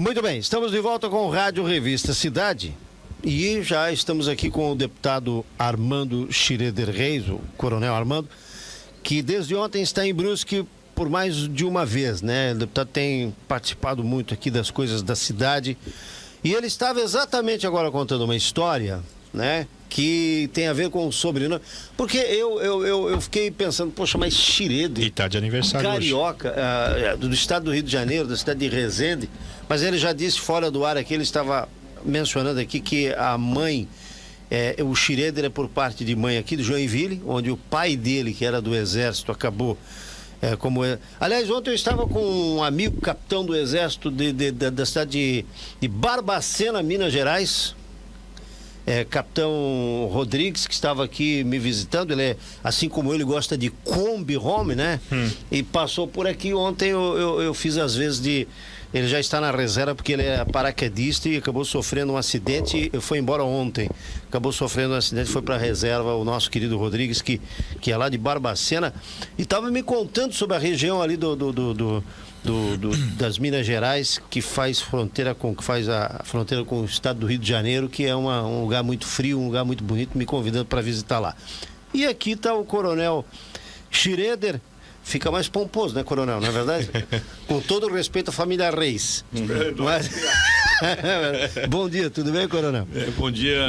Muito bem, estamos de volta com o Rádio Revista Cidade e já estamos aqui com o deputado Armando Schroeder Reis, o coronel Armando, que desde ontem está em Brusque por mais de uma vez, né? O deputado tem participado muito aqui das coisas da cidade e ele estava exatamente agora contando uma história, né? Que tem a ver com o sobrenome. Porque eu fiquei pensando, poxa, mas Schroeder... E tá de aniversário carioca, do estado do Rio de Janeiro, da cidade de Resende. Mas ele já disse fora do ar aqui, ele estava mencionando aqui que a mãe, o Schroeder é por parte de mãe aqui de Joinville, onde o pai dele, que era do Exército, acabou Aliás, ontem eu estava com um amigo capitão do Exército da cidade de Barbacena, Minas Gerais. Capitão Rodrigues, que estava aqui me visitando. Ele assim como ele, gosta de Kombi Home, né? E passou por aqui ontem. Eu fiz as vezes de... Ele já está na reserva porque ele é paraquedista e acabou sofrendo um acidente. Foi embora ontem. Acabou sofrendo um acidente, foi para a reserva. O nosso querido Rodrigues, que é lá de Barbacena, e estava me contando sobre a região ali das Minas Gerais, que faz a fronteira com o estado do Rio de Janeiro, que é um lugar muito frio, um lugar muito bonito, me convidando para visitar lá. E aqui está o coronel Schroeder. Fica mais pomposo, né, coronel? Não é verdade? Com todo o respeito à família Reis. Mas... Bom dia, tudo bem, coronel? Bom dia,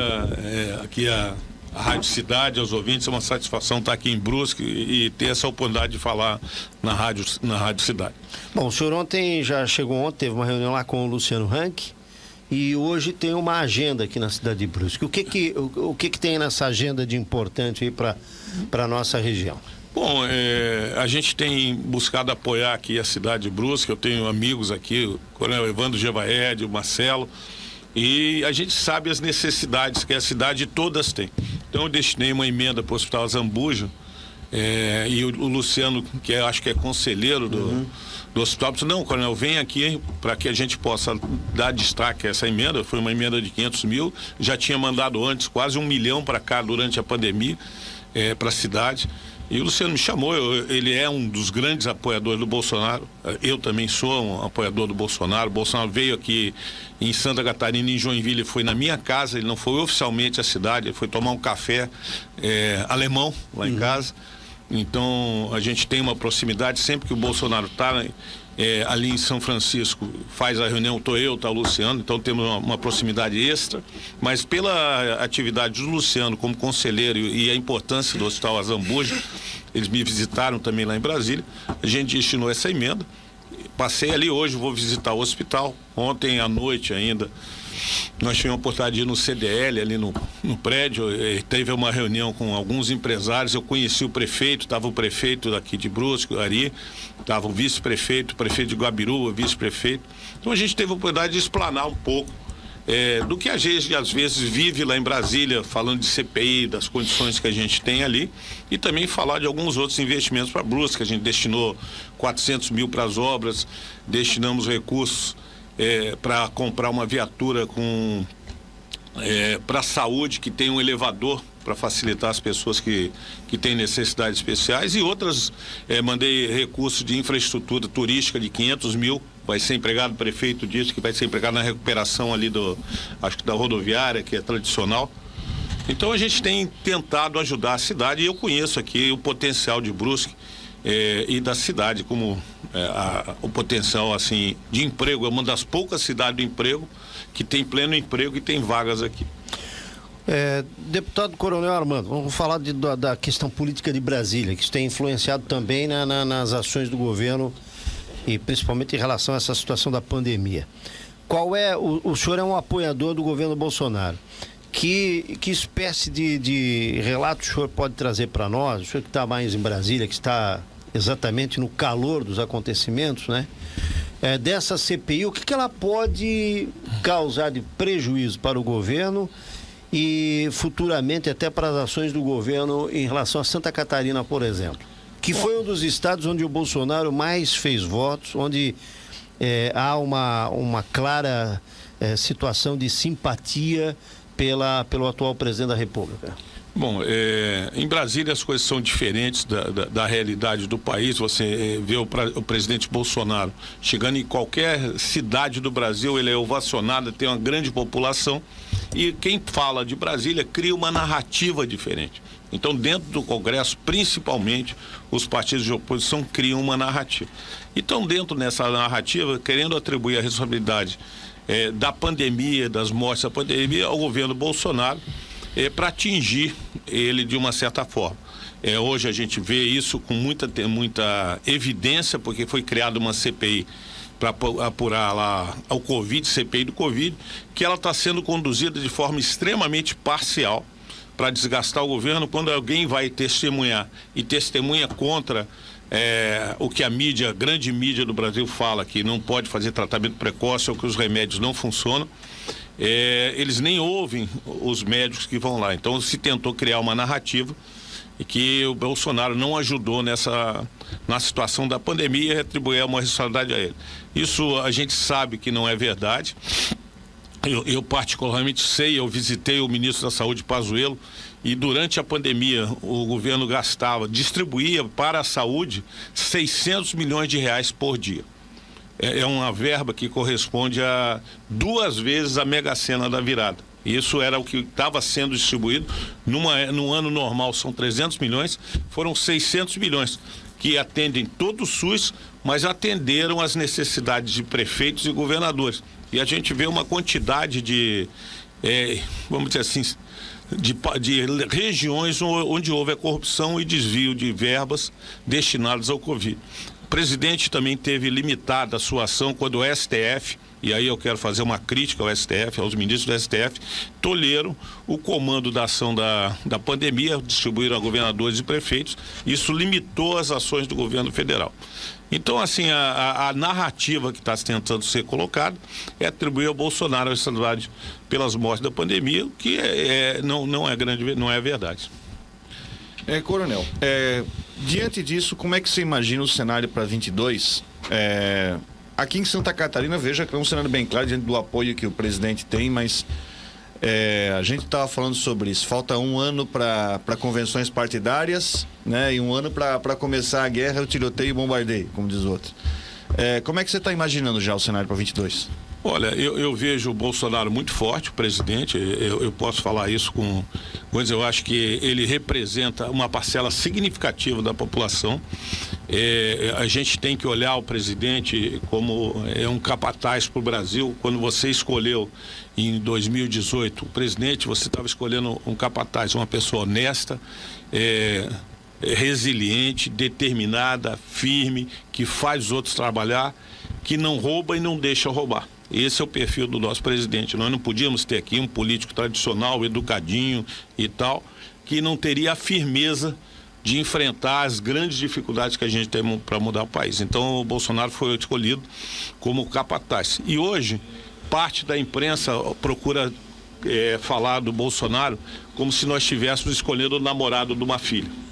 aqui a Rádio Cidade, aos ouvintes. É uma satisfação estar aqui em Brusque e ter essa oportunidade de falar na Rádio Cidade. Bom, o senhor já chegou ontem, teve uma reunião lá com o Luciano Huck e hoje tem uma agenda aqui na cidade de Brusque. O que tem nessa agenda de importante aí para a nossa região? Bom, a gente tem buscado apoiar aqui a cidade de Brusque. Eu tenho amigos aqui, o coronel Evandro Gevaed, o Marcelo, e a gente sabe as necessidades que a cidade todas tem. Então eu destinei uma emenda para o Hospital Zambujo, e o Luciano, que acho que é conselheiro do hospital, disse: não, coronel, vem aqui para que a gente possa dar destaque a essa emenda. Foi uma emenda de 500 mil, já tinha mandado antes quase 1 milhão para cá durante a pandemia, para a cidade. E o Luciano me chamou, ele é um dos grandes apoiadores do Bolsonaro. Eu também sou um apoiador do Bolsonaro. O Bolsonaro veio aqui em Santa Catarina, em Joinville, foi na minha casa. Ele não foi oficialmente à cidade, ele foi tomar um café alemão lá em casa. Então a gente tem uma proximidade. Sempre que o Bolsonaro está ali em São Francisco, faz a reunião, está o Luciano, então temos uma proximidade extra. Mas pela atividade do Luciano como conselheiro e a importância do Hospital Zambujo, eles me visitaram também lá em Brasília, a gente destinou essa emenda. Passei ali hoje, vou visitar o hospital. Ontem à noite ainda nós tivemos a oportunidade de ir no CDL, ali no prédio. Teve uma reunião com alguns empresários. Eu conheci o prefeito, estava o prefeito daqui de Brusque, o Ari, estava o vice-prefeito, o prefeito de Guabiru, o vice-prefeito. Então a gente teve a oportunidade de explanar um pouco do que a gente às vezes vive lá em Brasília, falando de CPI, das condições que a gente tem ali, e também falar de alguns outros investimentos para Brusque. A gente destinou 400 mil para as obras, destinamos recursos para comprar uma viatura para a saúde, que tem um elevador para facilitar as pessoas que têm necessidades especiais, e outras, mandei recursos de infraestrutura turística de 500 mil, vai ser empregado, o prefeito disse que vai ser empregado na recuperação ali acho que da rodoviária, que é tradicional. Então a gente tem tentado ajudar a cidade, e eu conheço aqui o potencial de Brusque e da cidade, como o potencial assim de emprego. É uma das poucas cidades do emprego que tem pleno emprego e tem vagas aqui. Deputado Coronel Armando, vamos falar da questão política de Brasília, que isso tem influenciado também nas ações do governo e principalmente em relação a essa situação da pandemia. O senhor é um apoiador do governo Bolsonaro. Que espécie de relato o senhor pode trazer para nós, o senhor que está mais em Brasília, que está exatamente no calor dos acontecimentos, né? Dessa CPI, o que ela pode causar de prejuízo para o governo e futuramente até para as ações do governo em relação a Santa Catarina, por exemplo, que foi um dos estados onde o Bolsonaro mais fez votos, onde há uma clara situação de simpatia pelo atual presidente da República. Bom, em Brasília as coisas são diferentes da realidade do país. Você vê o presidente Bolsonaro chegando em qualquer cidade do Brasil, ele é ovacionado, tem uma grande população, e quem fala de Brasília cria uma narrativa diferente. Então, dentro do Congresso, principalmente, os partidos de oposição criam uma narrativa. Então, dentro dessa narrativa, querendo atribuir a responsabilidade da pandemia, das mortes da pandemia, ao governo Bolsonaro, para atingir ele de uma certa forma. Hoje a gente vê isso com muita evidência, porque foi criada uma CPI para apurar lá o Covid, CPI do Covid, que ela está sendo conduzida de forma extremamente parcial para desgastar o governo. Quando alguém vai testemunhar e testemunha contra o que a grande mídia do Brasil fala, que não pode fazer tratamento precoce ou que os remédios não funcionam, eles nem ouvem os médicos que vão lá. Então se tentou criar uma narrativa e que o Bolsonaro não ajudou na situação da pandemia e atribuir uma responsabilidade a ele. Isso a gente sabe que não é verdade. Eu particularmente sei, eu visitei o ministro da Saúde, Pazuello, e durante a pandemia o governo distribuía para a saúde 600 milhões de reais por dia. É uma verba que corresponde a 2 vezes a Mega Sena da virada. Isso era o que estava sendo distribuído. No ano normal são 300 milhões, foram 600 milhões que atendem todo o SUS, mas atenderam as necessidades de prefeitos e governadores. E a gente vê uma quantidade vamos dizer assim, de regiões onde houve a corrupção e desvio de verbas destinadas ao Covid. O presidente também teve limitada a sua ação quando o STF, e aí eu quero fazer uma crítica ao STF, aos ministros do STF, tolheram o comando da ação da pandemia, distribuíram a governadores e prefeitos. Isso limitou as ações do governo federal. Então, assim, a narrativa que está tentando ser colocada é atribuir ao Bolsonaro a responsabilidade pelas mortes da pandemia, que não é verdade. Coronel, diante disso, como é que você imagina o cenário para 22? Aqui em Santa Catarina, veja que é um cenário bem claro diante do apoio que o presidente tem, mas a gente estava falando sobre isso. Falta 1 ano para convenções partidárias, né? E 1 ano para começar a guerra, o tiroteio e o bombardeio, como diz o outro. Como é que você está imaginando já o cenário para 22? Olha, eu vejo o Bolsonaro muito forte, o presidente, eu posso falar isso com coisa, eu acho que ele representa uma parcela significativa da população. A gente tem que olhar o presidente como um capataz para o Brasil. Quando você escolheu em 2018 o presidente, você estava escolhendo um capataz, uma pessoa honesta, resiliente, determinada, firme, que faz os outros trabalhar, que não rouba e não deixa roubar. Esse é o perfil do nosso presidente. Nós não podíamos ter aqui um político tradicional, educadinho e tal, que não teria a firmeza de enfrentar as grandes dificuldades que a gente tem para mudar o país. Então o Bolsonaro foi escolhido como capataz. E hoje, parte da imprensa procura falar do Bolsonaro como se nós estivéssemos escolhendo o namorado de uma filha.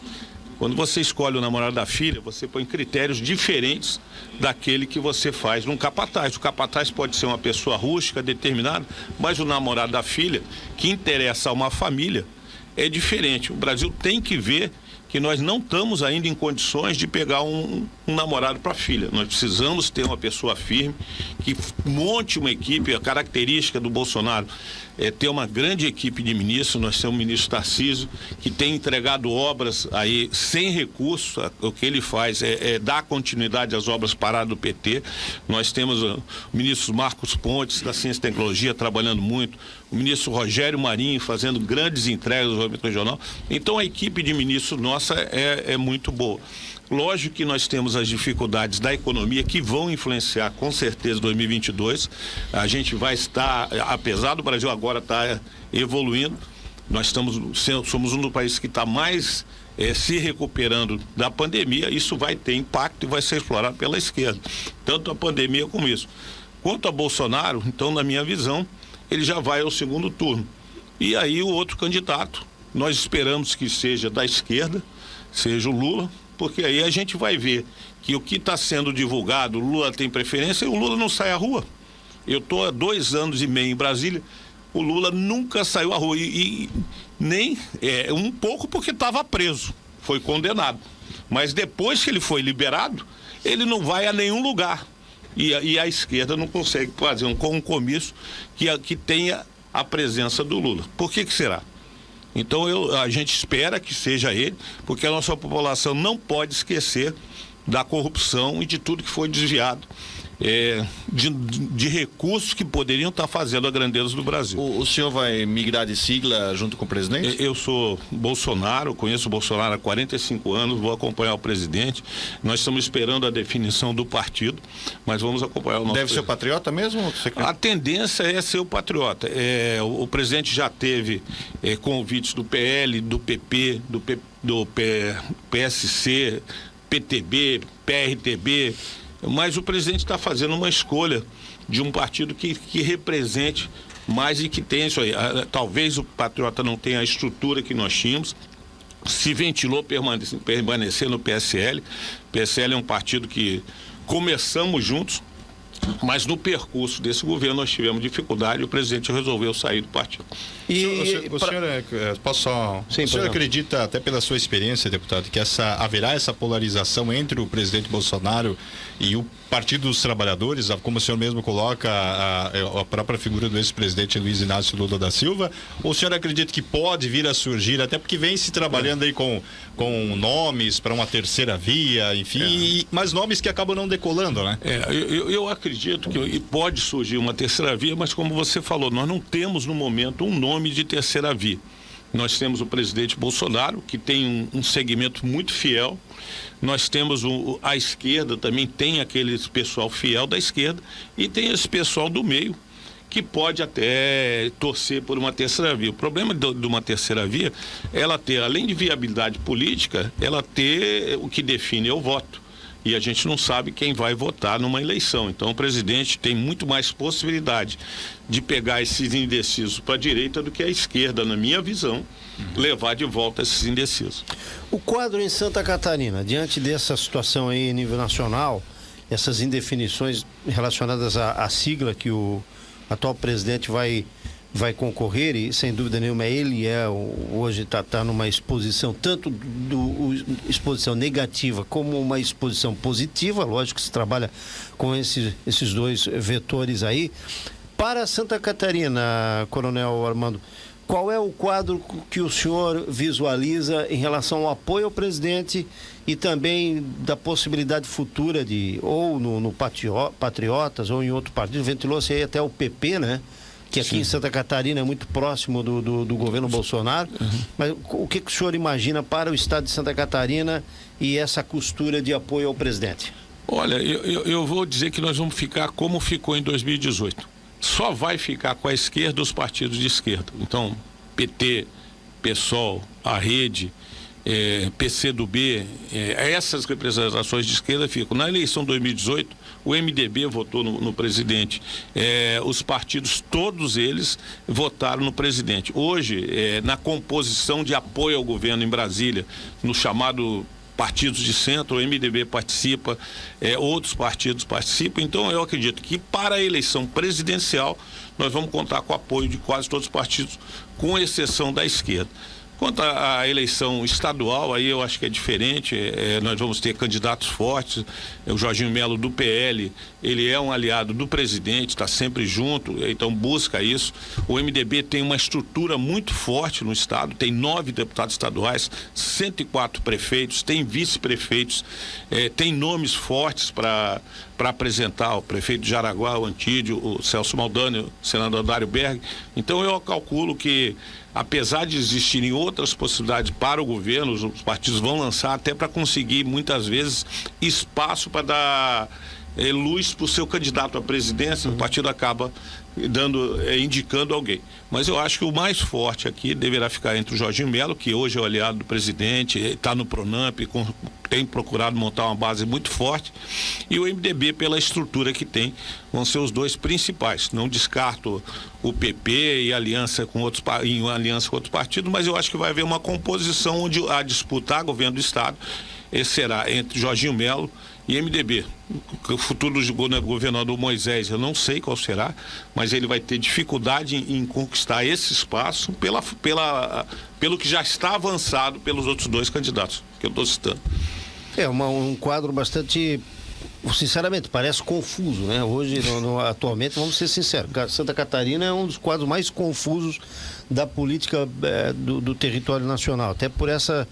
Quando você escolhe o namorado da filha, você põe critérios diferentes daquele que você faz num capataz. O capataz pode ser uma pessoa rústica, determinada, mas o namorado da filha, que interessa a uma família, é diferente. O Brasil tem que ver que nós não estamos ainda em condições de pegar um namorado para a filha. Nós precisamos ter uma pessoa firme, que monte uma equipe. A característica do Bolsonaro é ter uma grande equipe de ministros. Nós temos o ministro Tarcísio, que tem entregado obras aí sem recurso. O que ele faz é dar continuidade às obras paradas do PT. Nós temos o ministro Marcos Pontes, da Ciência e Tecnologia, trabalhando muito. O ministro Rogério Marinho fazendo grandes entregas do desenvolvimento regional. Então a equipe de ministros nossa é muito boa. Lógico que nós temos as dificuldades da economia que vão influenciar com certeza 2022. A gente vai estar, apesar do Brasil agora estar evoluindo, nós somos um dos países que está mais se recuperando da pandemia. Isso vai ter impacto e vai ser explorado pela esquerda, tanto a pandemia como isso. Quanto a Bolsonaro, então, na minha visão, ele já vai ao segundo turno. E aí o outro candidato, nós esperamos que seja da esquerda, seja o Lula, porque aí a gente vai ver que o que está sendo divulgado, o Lula tem preferência e o Lula não sai à rua. Eu estou há 2 anos e meio em Brasília, O Lula nunca saiu à rua e nem um pouco porque estava preso, foi condenado. Mas depois que ele foi liberado, ele não vai a nenhum lugar. E a esquerda não consegue fazer um compromisso que tenha a presença do Lula. Por que será? Então a gente espera que seja ele, porque a nossa população não pode esquecer da corrupção e de tudo que foi desviado de recursos que poderiam estar fazendo a grandeza do Brasil. O senhor vai migrar de sigla junto com o presidente? Eu sou Bolsonaro, conheço o Bolsonaro há 45 anos, vou acompanhar o presidente. Nós estamos esperando a definição do partido, mas vamos acompanhar o nosso... Deve ser o patriota mesmo? A tendência é ser o patriota. O presidente já teve convites do PL, do PP, do PSC, PTB, PRTB, mas o presidente está fazendo uma escolha de um partido que represente mais e que tenha isso aí. Talvez o patriota não tenha a estrutura que nós tínhamos, se ventilou permanecer no PSL. PSL é um partido que começamos juntos, mas no percurso desse governo nós tivemos dificuldade e o presidente resolveu sair do partido. O senhor, posso só... Sim, o senhor acredita, até pela sua experiência, deputado, que haverá essa polarização entre o presidente Bolsonaro e o Partido dos Trabalhadores, como o senhor mesmo coloca, a própria figura do ex-presidente Luiz Inácio Lula da Silva? Ou o senhor acredita que pode vir a surgir, até porque vem se trabalhando aí com nomes para uma terceira via, enfim, mas nomes que acabam não decolando, né? Eu acredito que pode surgir uma terceira via, mas como você falou, nós não temos no momento um nome de terceira via. Nós temos o presidente Bolsonaro, que tem um segmento muito fiel. Nós temos a esquerda, também tem aquele pessoal fiel da esquerda, e tem esse pessoal do meio, que pode até torcer por uma terceira via. O problema de uma terceira via é ela ter, além de viabilidade política, ela ter o que define é o voto. E a gente não sabe quem vai votar numa eleição. Então o presidente tem muito mais possibilidade de pegar esses indecisos para a direita do que a esquerda, na minha visão, levar de volta esses indecisos. O quadro em Santa Catarina, diante dessa situação aí em nível nacional, essas indefinições relacionadas à sigla que o atual presidente vai concorrer, e sem dúvida nenhuma ele hoje está numa exposição, tanto exposição negativa como uma exposição positiva. Lógico que se trabalha com esses dois vetores aí. Para Santa Catarina, Coronel Armando, qual é o quadro que o senhor visualiza em relação ao apoio ao presidente e também da possibilidade futura de, ou no Patriotas ou em outro partido, ventilou-se aí até o PP, né? Que aqui em Santa Catarina é muito próximo do governo Bolsonaro. Mas o que o senhor imagina para o estado de Santa Catarina e essa costura de apoio ao presidente? Olha, eu vou dizer que nós vamos ficar como ficou em 2018. Só vai ficar com a esquerda os partidos de esquerda. Então, PT, PSOL, a Rede, PCdoB, essas representações de esquerda ficam. Na eleição de 2018, o MDB votou no presidente. Os partidos, todos eles, votaram no presidente. Hoje, na composição de apoio ao governo em Brasília, no chamado partidos de centro, o MDB participa, outros partidos participam. Então eu acredito que para a eleição presidencial nós vamos contar com o apoio de quase todos os partidos, com exceção da esquerda. Quanto à eleição estadual, aí eu acho que é diferente, nós vamos ter candidatos fortes. O Jorginho Melo do PL, ele é um aliado do presidente, está sempre junto, então busca isso. O MDB tem uma estrutura muito forte no estado, tem 9 deputados estaduais, 104 prefeitos, tem vice-prefeitos, tem nomes fortes para apresentar, o prefeito de Jaraguá, o Antídio, o Celso Maldani, o senador Dário Berg. Então eu calculo que, apesar de existirem outras possibilidades para o governo, os partidos vão lançar até para conseguir, muitas vezes, espaço para dar luz para o seu candidato à presidência. O partido acaba indicando alguém. Mas eu acho que o mais forte aqui deverá ficar entre o Jorginho Melo, que hoje é o aliado do presidente, está no Pronamp, tem procurado montar uma base muito forte, e o MDB, pela estrutura que tem, vão ser os dois principais. Não descarto o PP e aliança com outros partidos, mas eu acho que vai haver uma composição onde a disputar governo do estado será entre Jorginho Melo E MDB, o futuro do governador Moisés, eu não sei qual será, mas ele vai ter dificuldade em conquistar esse espaço pelo que já está avançado pelos outros 2 candidatos que eu estou citando. É um quadro bastante, sinceramente, parece confuso, né? Hoje, atualmente, vamos ser sinceros, Santa Catarina é um dos quadros mais confusos da política do território nacional, até por essa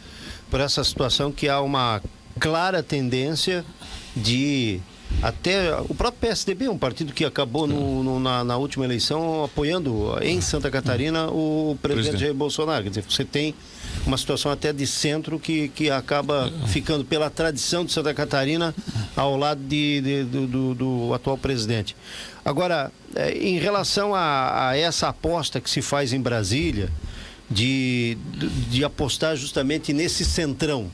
situação que há uma clara tendência de... Até o próprio PSDB, um partido que acabou na última eleição apoiando em Santa Catarina o presidente Jair Bolsonaro. Quer dizer, você tem uma situação até de centro que acaba ficando pela tradição de Santa Catarina ao lado do atual presidente. Agora, em relação a essa aposta que se faz em Brasília, de apostar justamente nesse centrão,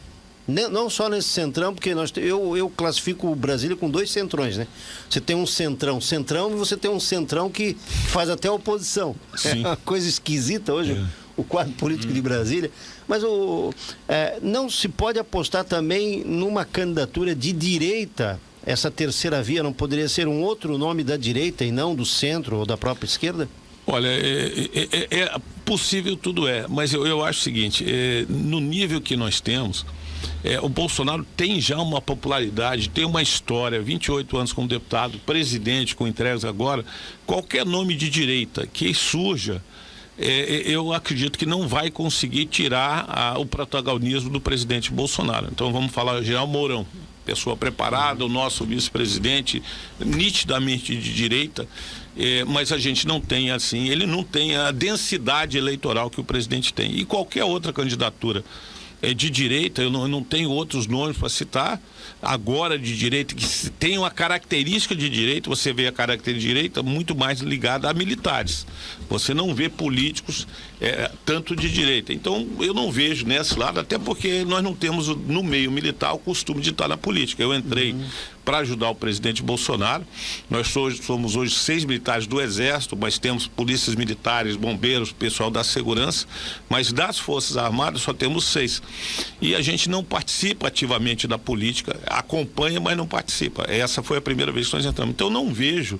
não só nesse centrão, porque eu classifico o Brasília com 2 centrões, né? Você tem um centrão e você tem um centrão que faz até oposição. Sim. É uma coisa esquisita hoje, o quadro político de Brasília. Mas não se pode apostar também numa candidatura de direita. Essa terceira via não poderia ser um outro nome da direita e não do centro ou da própria esquerda? Olha, é possível, tudo mas eu acho o seguinte, no nível que nós temos, o Bolsonaro tem já uma popularidade, tem uma história, 28 anos como deputado, presidente com entregas agora, qualquer nome de direita que surja, eu acredito que não vai conseguir tirar o protagonismo do presidente Bolsonaro. Então vamos falar General Mourão, pessoa preparada, o nosso vice-presidente, nitidamente de direita, mas a gente não tem assim, ele não tem a densidade eleitoral que o presidente tem. E qualquer outra candidatura de direita, eu não tenho outros nomes para citar, agora de direita, que tem uma característica de direita, você vê a característica de direita muito mais ligada a militares. Você não vê políticos tanto de direita. Então, eu não vejo nesse lado, até porque nós não temos no meio militar o costume de estar na política. Eu entrei para ajudar o presidente Bolsonaro. Nós somos hoje 6 militares do Exército, mas temos polícias militares, bombeiros, pessoal da segurança, mas das Forças Armadas só temos 6. E a gente não participa ativamente da política, acompanha, mas não participa. Essa foi a primeira vez que nós entramos. Então, eu não vejo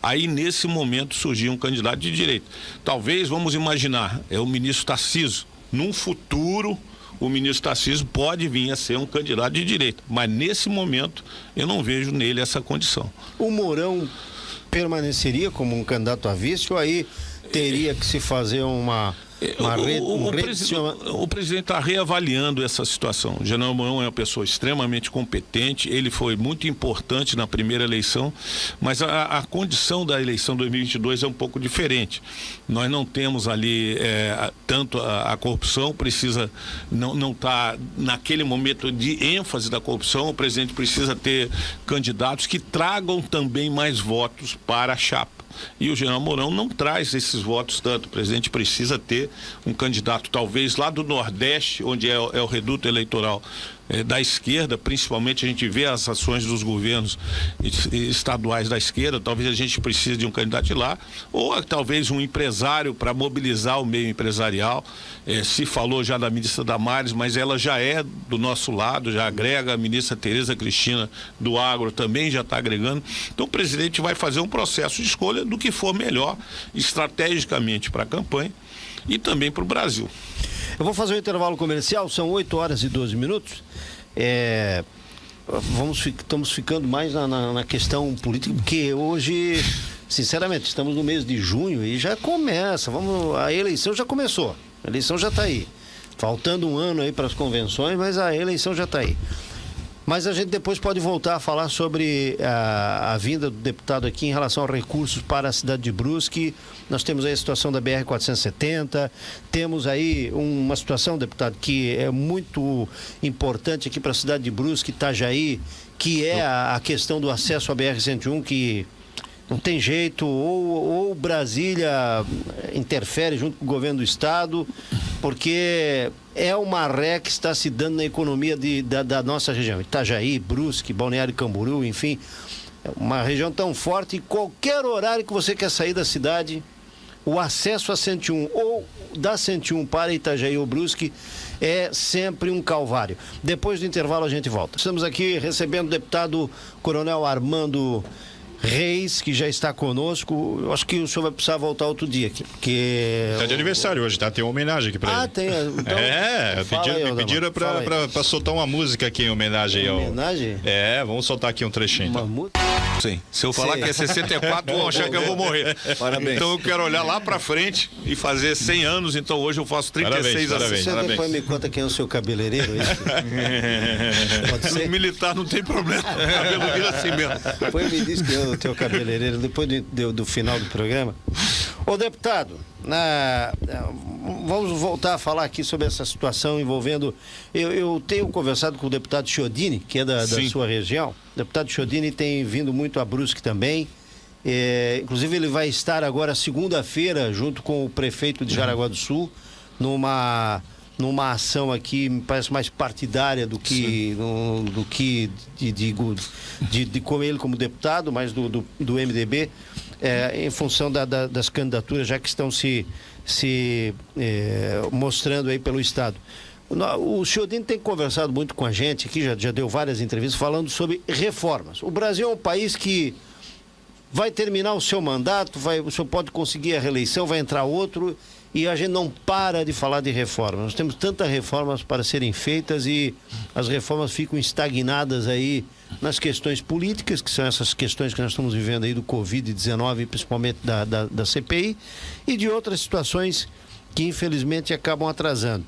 aí nesse momento surgir um candidato de direita. Talvez, vamos imaginar, o ministro Tarcísio, num futuro, o ministro Tarcísio pode vir a ser um candidato de direita, mas nesse momento eu não vejo nele essa condição. O Mourão permaneceria como um candidato a vice ou aí teria que se fazer o presidente está reavaliando essa situação. O General Mourão é uma pessoa extremamente competente, ele foi muito importante na primeira eleição, mas a condição da eleição 2022 é um pouco diferente. Nós não temos ali tanto a corrupção, precisa não está naquele momento de ênfase da corrupção. O presidente precisa ter candidatos que tragam também mais votos para a chapa. E o General Mourão não traz esses votos tanto. O presidente precisa ter um candidato, talvez lá do Nordeste, onde é o reduto eleitoral da esquerda, principalmente a gente vê as ações dos governos estaduais da esquerda, talvez a gente precise de um candidato de lá, ou talvez um empresário para mobilizar o meio empresarial. Se falou já da ministra Damares, mas ela já é do nosso lado, já agrega, a ministra Tereza Cristina do Agro também já está agregando. Então o presidente vai fazer um processo de escolha do que for melhor estrategicamente para a campanha e também para o Brasil. Eu vou fazer um intervalo comercial, são 8 horas e 12 minutos. Estamos ficando mais na questão política, porque hoje, sinceramente, estamos no mês de junho e já começa. A eleição já começou, a eleição já está aí. Faltando um ano aí para as convenções, mas a eleição já está aí. Mas a gente depois pode voltar a falar sobre a vinda do deputado aqui em relação a recursos para a cidade de Brusque. Nós temos aí a situação da BR-470, temos aí uma situação, deputado, que é muito importante aqui para a cidade de Brusque, Itajaí, que é a questão do acesso à BR-101, que não tem jeito, ou Brasília interfere junto com o governo do estado, porque é uma ré que está se dando na economia da nossa região. Itajaí, Brusque, Balneário Camboriú, enfim, é uma região tão forte, e qualquer horário que você quer sair da cidade, o acesso a 101 ou da 101 para Itajaí ou Brusque é sempre um calvário. Depois do intervalo a gente volta. Estamos aqui recebendo o deputado Coronel Armando Reis, que já está conosco. Eu acho que o senhor vai precisar voltar outro dia aqui, porque... Tá de aniversário hoje, tá? Tem uma homenagem aqui pra ele. tem. Então, me pediram pra soltar uma música aqui em homenagem ao... Homenagem? Vamos soltar aqui um trechinho. Uma Então. música? Sim. Se eu falar que é 64, vão achar que eu vou morrer. Parabéns. Então eu quero olhar lá pra frente e fazer 100 anos. Então hoje eu faço 36 anos. Parabéns. Você depois me conta quem é o seu cabeleireiro, é isso? Pode ser? Militar não tem problema. Cabelo vira assim mesmo. Depois me diz quem é o teu cabeleireiro, depois do final do programa. Ô, deputado, vamos voltar a falar aqui sobre essa situação envolvendo... Eu tenho conversado com o deputado Chiodini, que é da sua região. O deputado Chiodini tem vindo muito a Brusque também. Inclusive, ele vai estar agora segunda-feira, junto com o prefeito de Jaraguá do Sul, numa ação aqui, me parece mais partidária do que com ele como deputado, mas do MDB, em função das candidaturas, já que estão se mostrando aí pelo Estado. O Chiodini tem conversado muito com a gente aqui, já deu várias entrevistas falando sobre reformas. O Brasil é um país que vai terminar o seu mandato, o senhor pode conseguir a reeleição, vai entrar outro, e a gente não para de falar de reformas. Nós temos tantas reformas para serem feitas e as reformas ficam estagnadas aí nas questões políticas, que são essas questões que nós estamos vivendo aí do Covid-19, principalmente da CPI, e de outras situações que infelizmente acabam atrasando.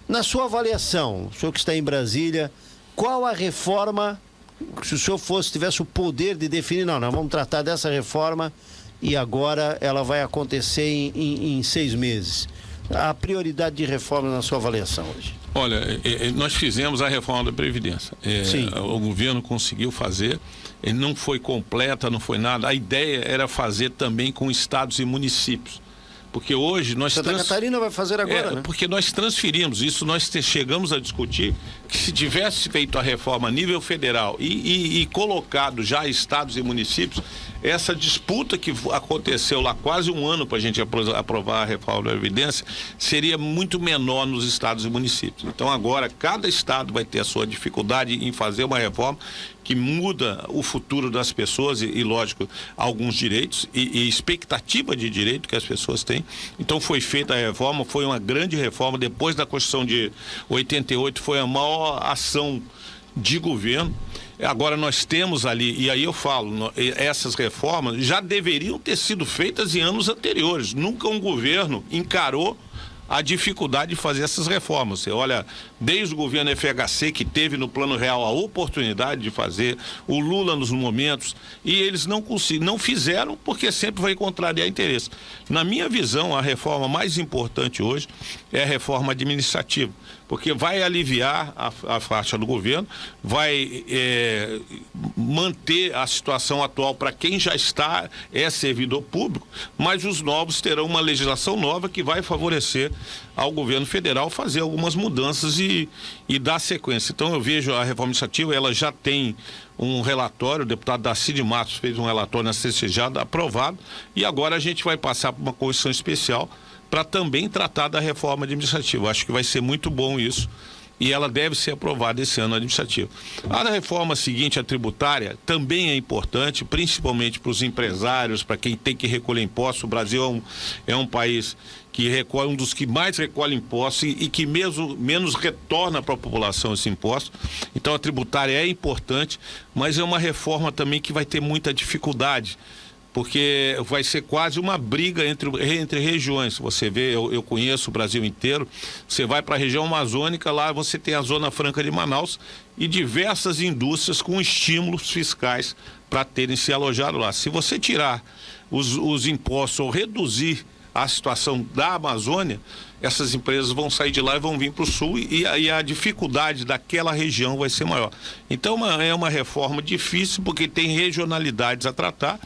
Na sua avaliação, o senhor que está em Brasília, qual a reforma, se o senhor tivesse o poder de definir, nós vamos tratar dessa reforma e agora ela vai acontecer em 6 meses. A prioridade de reforma na sua avaliação hoje? Olha, nós fizemos a reforma da Previdência. O governo conseguiu fazer, não foi completa, não foi nada. A ideia era fazer também com estados e municípios. Porque hoje nós... Santa Catarina vai fazer agora, né? Porque nós transferimos, isso nós chegamos a discutir, que se tivesse feito a reforma a nível federal e colocado já estados e municípios, essa disputa que aconteceu lá quase um ano para a gente aprovar a reforma da Previdência, seria muito menor nos estados e municípios. Então agora cada estado vai ter a sua dificuldade em fazer uma reforma que muda o futuro das pessoas e lógico, alguns direitos e expectativa de direito que as pessoas têm. Então foi feita a reforma, foi uma grande reforma. Depois da Constituição de 88 foi a maior ação de governo. Agora nós temos ali, e aí eu falo, essas reformas já deveriam ter sido feitas em anos anteriores. Nunca um governo encarou a dificuldade de fazer essas reformas. Você olha, desde o governo FHC, que teve no Plano Real a oportunidade de fazer, o Lula nos momentos, e eles não fizeram porque sempre vai contrariar interesse. Na minha visão, a reforma mais importante hoje é a reforma administrativa, porque vai aliviar a faixa do governo, vai manter a situação atual para quem já é servidor público, mas os novos terão uma legislação nova que vai favorecer ao governo federal fazer algumas mudanças e dar sequência. Então eu vejo a reforma administrativa, ela já tem um relatório, o deputado Darcy de Matos fez um relatório na CCJ aprovado, e agora a gente vai passar por uma comissão especial para também tratar da reforma administrativa. Acho que vai ser muito bom isso e ela deve ser aprovada esse ano administrativo. A reforma seguinte, a tributária, também é importante, principalmente para os empresários, para quem tem que recolher impostos. O Brasil é um país que recolhe, um dos que mais recolhe impostos e que menos retorna para a população esse imposto. Então a tributária é importante, mas é uma reforma também que vai ter muita dificuldade, porque vai ser quase uma briga entre regiões. Você vê, eu conheço o Brasil inteiro, você vai para a região amazônica, lá você tem a Zona Franca de Manaus e diversas indústrias com estímulos fiscais para terem se alojado lá. Se você tirar os impostos ou reduzir a situação da Amazônia, essas empresas vão sair de lá e vão vir para o sul e a dificuldade daquela região vai ser maior. Então é uma reforma difícil porque tem regionalidades a tratar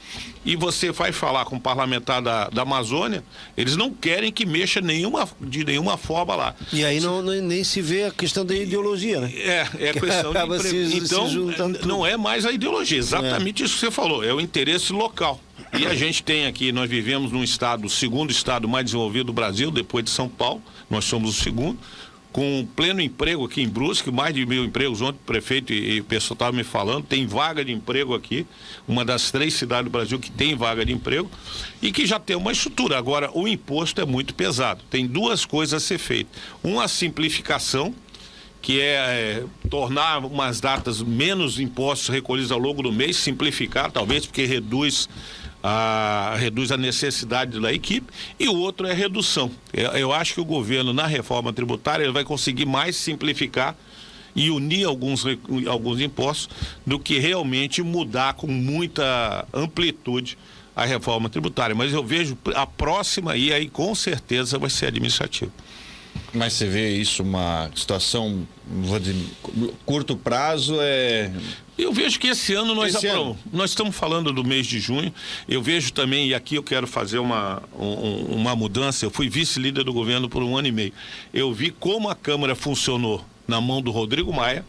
e você vai falar com o parlamentar da Amazônia, eles não querem que mexa de nenhuma forma lá. E aí nem se vê a questão da ideologia, né? É questão de... Então não é mais a ideologia, exatamente isso que você falou, é o interesse local. E a gente tem aqui, nós vivemos num estado, o segundo estado mais desenvolvido do Brasil, depois de São Paulo, nós somos o segundo, com pleno emprego aqui em Brusque, mais de 1.000 empregos. Ontem o prefeito e o pessoal estavam me falando, tem vaga de emprego aqui, uma das 3 cidades do Brasil que tem vaga de emprego e que já tem uma estrutura. Agora, o imposto é muito pesado, tem 2 coisas a ser feitas. Uma, a simplificação, que é tornar umas datas menos impostos recolhidos ao longo do mês, simplificar, talvez, porque reduz a necessidade da equipe, e o outro é redução. Eu acho que o governo, na reforma tributária, ele vai conseguir mais simplificar e unir alguns impostos do que realmente mudar com muita amplitude a reforma tributária. Mas eu vejo a próxima, e aí com certeza vai ser administrativa. Mas você vê isso uma situação, vou dizer, curto prazo Eu vejo que esse ano nós estamos falando do mês de junho. Eu vejo também, e aqui eu quero fazer uma mudança. Eu fui vice-líder do governo por 1 ano e meio. Eu vi como a Câmara funcionou na mão do Rodrigo Maia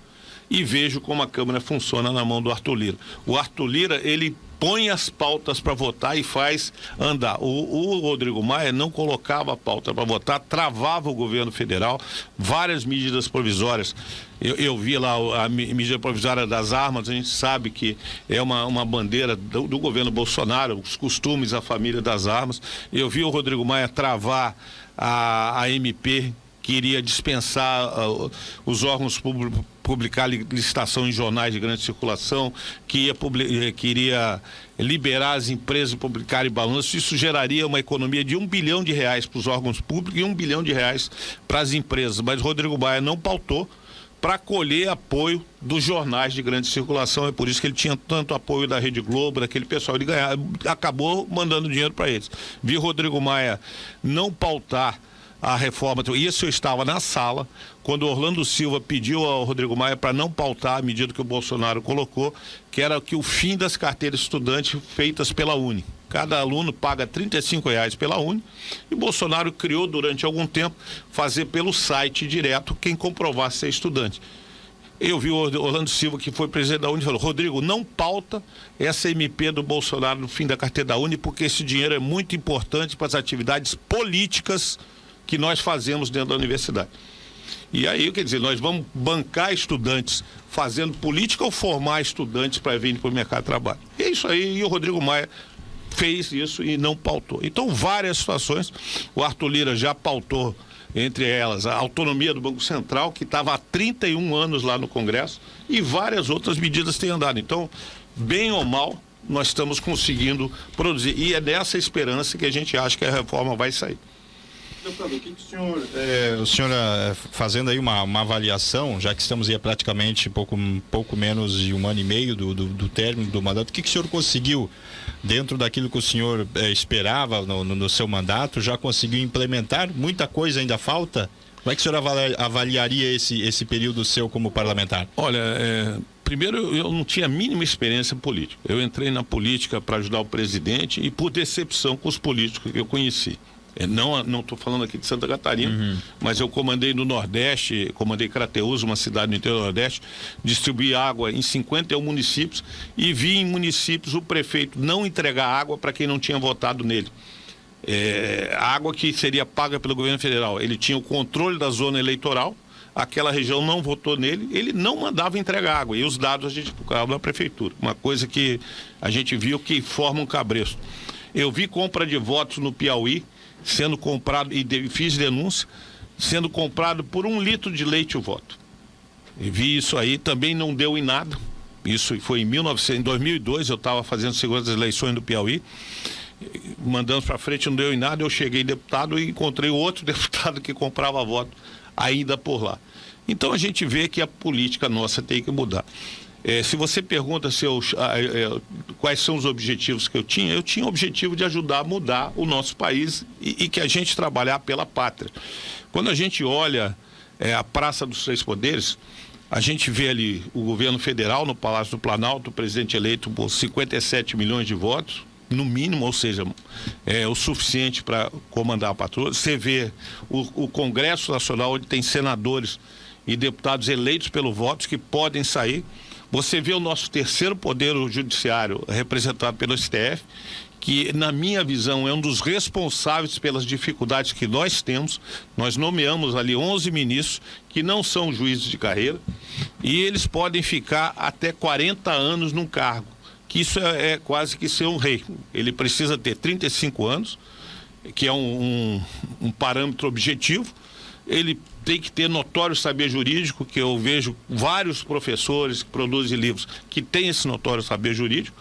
e vejo como a Câmara funciona na mão do Arthur Lira. O Arthur Lira, ele põe as pautas para votar e faz andar. O Rodrigo Maia não colocava a pauta para votar, travava o governo federal, várias medidas provisórias. Eu vi lá a medida provisória das armas, a gente sabe que é uma bandeira do governo Bolsonaro, os costumes, a família das armas. Eu vi o Rodrigo Maia travar a MP, que iria dispensar os órgãos públicos publicar licitação em jornais de grande circulação, que iria liberar as empresas publicarem balanço. Isso geraria uma economia de R$1 bilhão para os órgãos públicos e R$1 bilhão para as empresas. Mas Rodrigo Maia não pautou para colher apoio dos jornais de grande circulação. É por isso que ele tinha tanto apoio da Rede Globo, daquele pessoal. Ele acabou mandando dinheiro para eles. Vi Rodrigo Maia não pautar a reforma. Isso eu estava na sala quando Orlando Silva pediu ao Rodrigo Maia para não pautar a medida que o Bolsonaro colocou, que era que o fim das carteiras estudantes feitas pela Uni. Cada aluno paga R$35 pela Uni, e Bolsonaro criou durante algum tempo fazer pelo site direto quem comprovasse ser estudante. Eu vi o Orlando Silva, que foi presidente da Uni, e falou: Rodrigo, não pauta essa MP do Bolsonaro no fim da carteira da Uni, porque esse dinheiro é muito importante para as atividades políticas que nós fazemos dentro da universidade. E aí, quer dizer, nós vamos bancar estudantes fazendo política ou formar estudantes para vir para o mercado de trabalho? E é isso aí, e o Rodrigo Maia fez isso e não pautou. Então, várias situações. O Arthur Lira já pautou, entre elas, a autonomia do Banco Central, que estava há 31 anos lá no Congresso, e várias outras medidas têm andado. Então, bem ou mal, nós estamos conseguindo produzir. E é dessa esperança que a gente acha que a reforma vai sair. Deputado, o que o senhor, fazendo aí uma avaliação, já que estamos aí praticamente pouco menos de 1 ano e meio do término do mandato, o que o senhor conseguiu, dentro daquilo que o senhor esperava no seu mandato, já conseguiu implementar? Muita coisa ainda falta? Como é que o senhor avaliaria esse período seu como parlamentar? Olha, primeiro, eu não tinha a mínima experiência política. Eu entrei na política para ajudar o presidente e por decepção com os políticos que eu conheci. Não estou falando aqui de Santa Catarina, mas eu comandei no Nordeste, comandei Crateús, uma cidade no interior do Nordeste, distribuí água em 51 municípios e vi em municípios o prefeito não entregar água para quem não tinha votado nele. Água que seria paga pelo governo federal. Ele tinha o controle da zona eleitoral, aquela região não votou nele, ele não mandava entregar água, e os dados a gente procurava na prefeitura. Uma coisa que a gente viu que forma um cabresto. Eu vi compra de votos no Piauí, sendo comprado, e fiz denúncia, sendo comprado por 1 litro de leite o voto. E vi isso aí, também não deu em nada. Isso foi em 2002, eu estava fazendo segurança das eleições do Piauí, mandando para frente, não deu em nada. Eu cheguei deputado e encontrei outro deputado que comprava voto ainda por lá. Então a gente vê que a política nossa tem que mudar. Se você pergunta quais são os objetivos que eu tinha o objetivo de ajudar a mudar o nosso país e que a gente trabalhar pela pátria. Quando a gente olha a Praça dos Três Poderes, a gente vê ali o governo federal no Palácio do Planalto, o presidente eleito por 57 milhões de votos, no mínimo, ou seja, o suficiente para comandar a patrulha. Você vê o Congresso Nacional, onde tem senadores e deputados eleitos pelo voto que podem sair. Você vê o nosso terceiro poder, o judiciário, representado pelo STF, que, na minha visão, é um dos responsáveis pelas dificuldades que nós temos. Nós nomeamos ali 11 ministros que não são juízes de carreira e eles podem ficar até 40 anos num cargo, que isso é quase que ser um rei. Ele precisa ter 35 anos, que é um parâmetro objetivo. Ele tem que ter notório saber jurídico, que eu vejo vários professores que produzem livros que têm esse notório saber jurídico.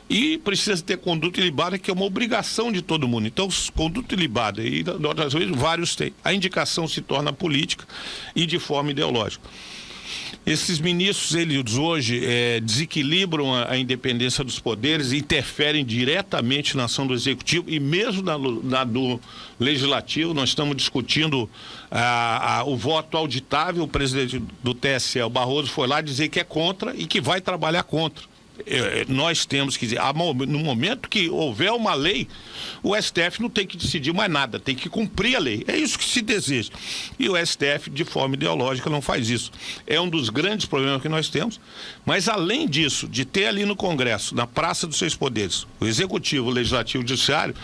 E precisa ter conduta ilibada, que é uma obrigação de todo mundo. Então, conduta ilibada, e outras vezes vários têm. A indicação se torna política e de forma ideológica. Esses ministros, eles hoje desequilibram a independência dos poderes, interferem diretamente na ação do executivo e mesmo na do legislativo. Nós estamos discutindo o voto auditável. O presidente do TSE, o Barroso, foi lá dizer que é contra e que vai trabalhar contra. Nós temos que dizer, no momento que houver uma lei, o STF não tem que decidir mais nada, tem que cumprir a lei. É isso que se deseja. E o STF, de forma ideológica, não faz isso. É um dos grandes problemas que nós temos. Mas, além disso, de ter ali no Congresso, na Praça dos Seis Poderes, o Executivo, o Legislativo e o Judiciário,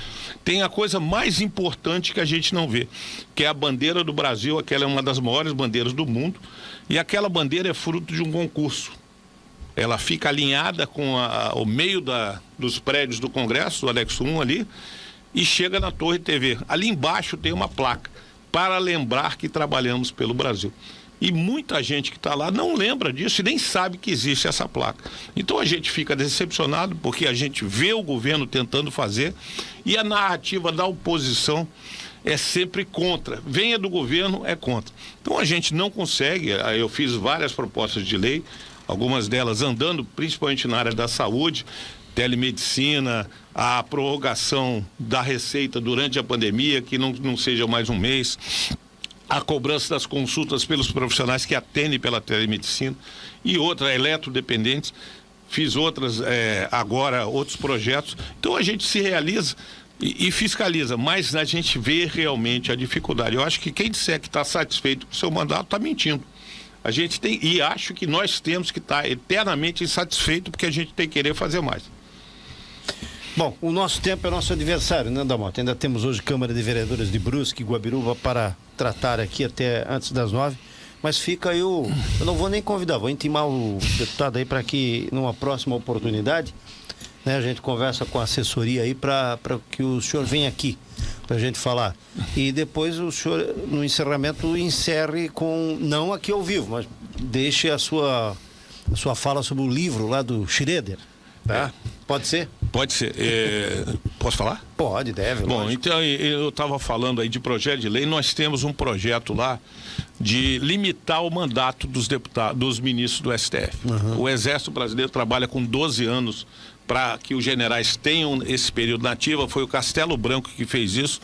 tem a coisa mais importante que a gente não vê, que é a bandeira do Brasil. Aquela é uma das maiores bandeiras do mundo. E aquela bandeira é fruto de um concurso. Ela fica alinhada com o meio dos prédios do Congresso, o anexo 1 ali, e chega na Torre TV. Ali embaixo tem uma placa para lembrar que trabalhamos pelo Brasil. E muita gente que está lá não lembra disso e nem sabe que existe essa placa. Então a gente fica decepcionado porque a gente vê o governo tentando fazer e a narrativa da oposição é sempre contra. Venha do governo, é contra. Então a gente não consegue. Eu fiz várias propostas de lei, algumas delas andando principalmente na área da saúde, telemedicina, a prorrogação da receita durante a pandemia, que não seja mais um mês, a cobrança das consultas pelos profissionais que atendem pela telemedicina e outras, eletrodependentes. Fiz outras, agora, outros projetos. Então a gente se realiza e fiscaliza, mas a gente vê realmente a dificuldade. Eu acho que quem disser que está satisfeito com o seu mandato está mentindo. A gente tem, e acho que nós temos que estar eternamente insatisfeitos porque a gente tem que querer fazer mais. Bom, o nosso tempo é nosso adversário, né, Damota? Ainda temos hoje Câmara de Vereadores de Brusque e Guabiruba para tratar aqui até antes das 9. Mas fica aí eu não vou nem convidar, vou intimar o deputado aí para que numa próxima oportunidade, né, a gente conversa com a assessoria aí para que o senhor venha aqui para a gente falar. E depois o senhor, no encerramento, encerre com, não aqui ao vivo, mas deixe a sua fala sobre o livro lá do Schroeder. Tá? Pode ser? Pode ser. Posso falar? Pode, deve. Bom, lógico. então eu estava falando aí de projeto de lei. Nós temos um projeto lá de limitar o mandato dos deputados, dos ministros do STF. O Exército Brasileiro trabalha com 12 anos para que os generais tenham esse período na ativa. Foi o Castelo Branco que fez isso,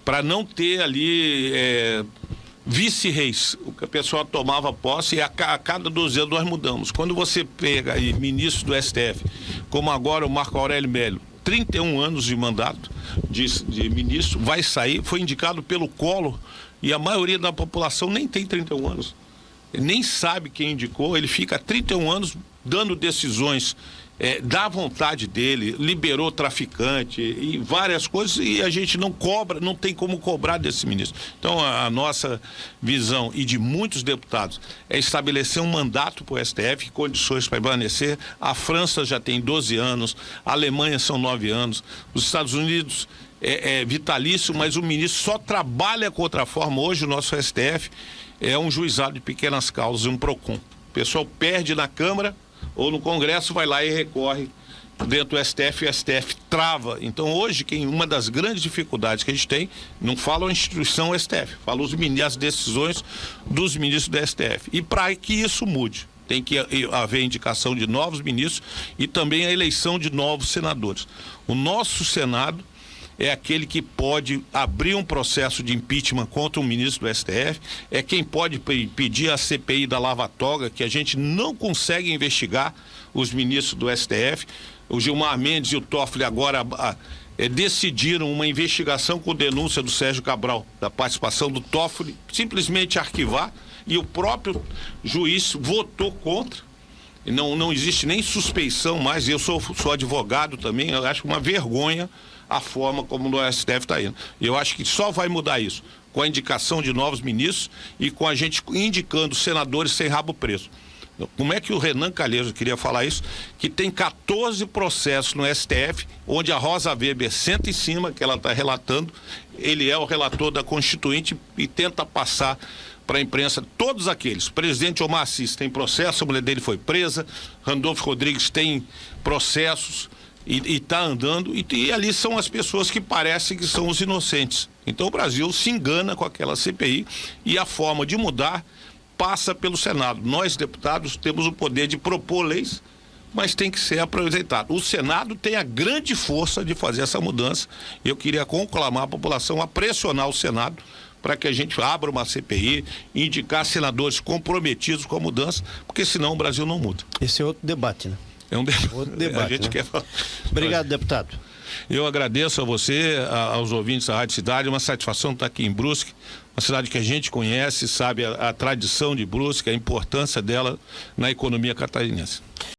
para não ter ali vice-reis. O pessoal tomava posse e a cada 12 anos nós mudamos. Quando você pega aí ministro do STF, como agora o Marco Aurélio Melo, 31 anos de mandato de ministro, vai sair, foi indicado pelo Collor e a maioria da população nem tem 31 anos. Ele nem sabe quem indicou, ele fica 31 anos dando decisões da vontade dele, liberou traficante e várias coisas, e a gente não cobra, não tem como cobrar desse ministro. Então a nossa visão e de muitos deputados é estabelecer um mandato para o STF, condições para permanecer. A França já tem 12 anos, a Alemanha são 9 anos, os Estados Unidos é vitalício, mas o ministro só trabalha com outra forma. Hoje o nosso STF é um juizado de pequenas causas, um PROCON. O pessoal perde na Câmara ou no Congresso, vai lá e recorre dentro do STF, e o STF trava. Então hoje, uma das grandes dificuldades que a gente tem, não fala a instituição STF, fala as decisões dos ministros do STF. E para que isso mude, tem que haver indicação de novos ministros e também a eleição de novos senadores. O nosso Senado é aquele que pode abrir um processo de impeachment contra um ministro do STF, é quem pode pedir a CPI da Lava Toga, que a gente não consegue investigar os ministros do STF. O Gilmar Mendes e o Toffoli agora decidiram uma investigação com denúncia do Sérgio Cabral, da participação do Toffoli, simplesmente arquivar, e o próprio juiz votou contra. Não existe nem suspeição mais. Eu sou advogado também, eu acho uma vergonha a forma como o STF está indo. Eu acho que só vai mudar isso com a indicação de novos ministros e com a gente indicando senadores sem rabo preso. Como é que o Renan Calheiros, queria falar isso, que tem 14 processos no STF, onde a Rosa Weber senta em cima, que ela está relatando, ele é o relator da Constituinte e tenta passar para a imprensa todos aqueles. O presidente Omar Assis tem processo, a mulher dele foi presa, Randolfo Rodrigues tem processos e está andando, e ali são as pessoas que parecem que são os inocentes. Então o Brasil se engana com aquela CPI e a forma de mudar passa pelo Senado. Nós, deputados, temos o poder de propor leis, mas tem que ser aproveitado. O Senado tem a grande força de fazer essa mudança. Eu queria conclamar a população a pressionar o Senado para que a gente abra uma CPI, indicar senadores comprometidos com a mudança, porque senão o Brasil não muda. Esse é outro debate, né? É um Outro debate, a gente né? quer falar. Obrigado, deputado. Eu agradeço a você, aos ouvintes da Rádio Cidade, uma satisfação estar aqui em Brusque, uma cidade que a gente conhece, sabe a tradição de Brusque, a importância dela na economia catarinense.